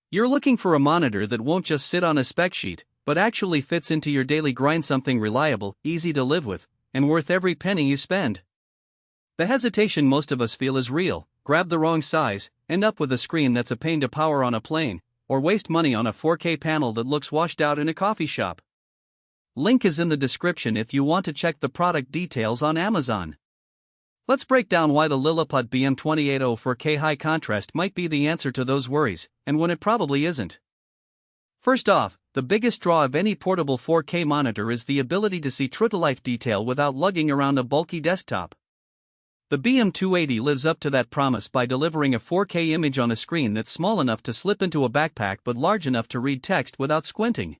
You're looking for a monitor that won't just sit on a spec sheet, but actually fits into your daily grind, something reliable, easy to live with, and worth every penny you spend. The hesitation most of us feel is real: grab the wrong size, end up with a screen that's a pain to power on a plane, or waste money on a 4K panel that looks washed out in a coffee shop. Link is in the description if you want to check the product details on Amazon. Let's break down why the Lilliput BM280 4K high contrast might be the answer to those worries, and when it probably isn't. First off, the biggest draw of any portable 4K monitor is the ability to see true-to-life detail without lugging around a bulky desktop. The BM280 lives up to that promise by delivering a 4K image on a screen that's small enough to slip into a backpack but large enough to read text without squinting.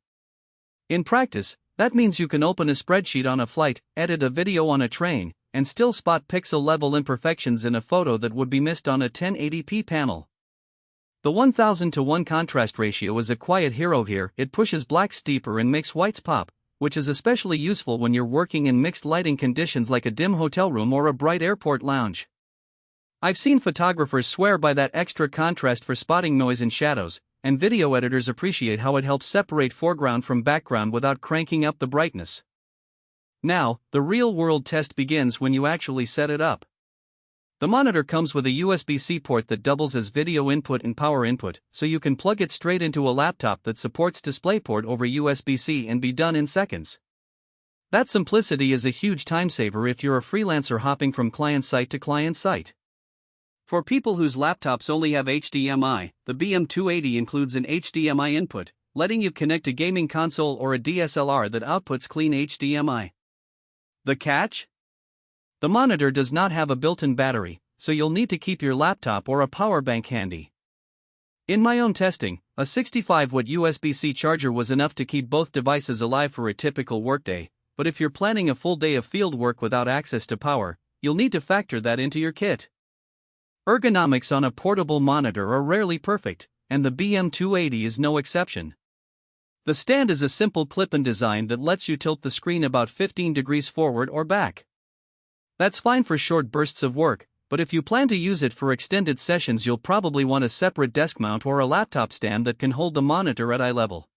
In practice, that means you can open a spreadsheet on a flight, edit a video on a train, and still spot pixel-level imperfections in a photo that would be missed on a 1080p panel. The 1000:1 contrast ratio is a quiet hero here. It pushes blacks deeper and makes whites pop, which is especially useful when you're working in mixed lighting conditions like a dim hotel room or a bright airport lounge. I've seen photographers swear by that extra contrast for spotting noise and shadows, and video editors appreciate how it helps separate foreground from background without cranking up the brightness. Now, the real-world test begins when you actually set it up. The monitor comes with a USB-C port that doubles as video input and power input, so you can plug it straight into a laptop that supports DisplayPort over USB-C and be done in seconds. That simplicity is a huge time saver if you're a freelancer hopping from client site to client site. For people whose laptops only have HDMI, the BM280 includes an HDMI input, letting you connect a gaming console or a DSLR that outputs clean HDMI. The catch? The monitor does not have a built-in battery, so you'll need to keep your laptop or a power bank handy. In my own testing, a 65-watt USB-C charger was enough to keep both devices alive for a typical workday, but if you're planning a full day of field work without access to power, you'll need to factor that into your kit. Ergonomics on a portable monitor are rarely perfect, and the BM280 is no exception. The stand is a simple clip-in design that lets you tilt the screen about 15 degrees forward or back. That's fine for short bursts of work, but if you plan to use it for extended sessions, you'll probably want a separate desk mount or a laptop stand that can hold the monitor at eye level.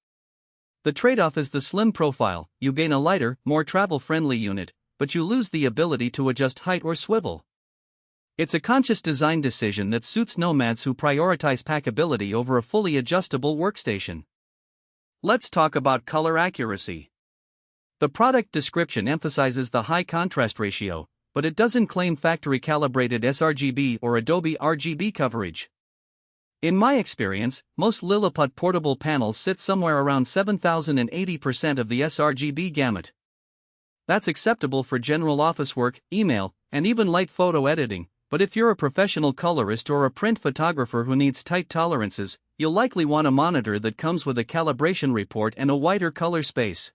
The trade-off is the slim profile. You gain a lighter, more travel-friendly unit, but you lose the ability to adjust height or swivel. It's a conscious design decision that suits nomads who prioritize packability over a fully adjustable workstation. Let's talk about color accuracy. The product description emphasizes the high contrast ratio, but it doesn't claim factory-calibrated sRGB or Adobe RGB coverage. In my experience, most Lilliput portable panels sit somewhere around 7,000 and 80% of the sRGB gamut. That's acceptable for general office work, email, and even light photo editing, but if you're a professional colorist or a print photographer who needs tight tolerances, you'll likely want a monitor that comes with a calibration report and a wider color space.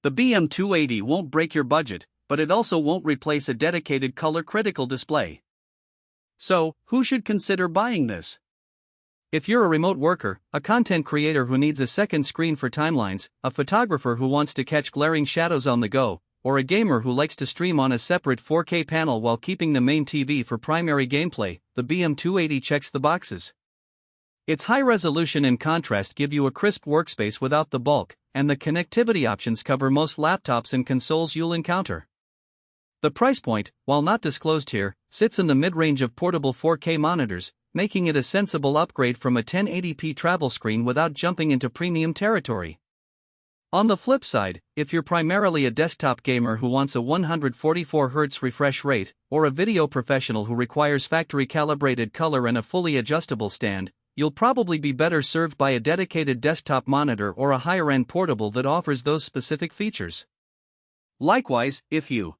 The BM280 won't break your budget, but it also won't replace a dedicated color-critical display. So, who should consider buying this? If you're a remote worker, a content creator who needs a second screen for timelines, a photographer who wants to catch glaring shadows on the go, or a gamer who likes to stream on a separate 4K panel while keeping the main TV for primary gameplay, the BM280 checks the boxes. Its high resolution and contrast give you a crisp workspace without the bulk, and the connectivity options cover most laptops and consoles you'll encounter. The price point, while not disclosed here, sits in the mid-range of portable 4K monitors, making it a sensible upgrade from a 1080p travel screen without jumping into premium territory. On the flip side, if you're primarily a desktop gamer who wants a 144Hz refresh rate, or a video professional who requires factory-calibrated color and a fully adjustable stand, you'll probably be better served by a dedicated desktop monitor or a higher-end portable that offers those specific features. Likewise, if you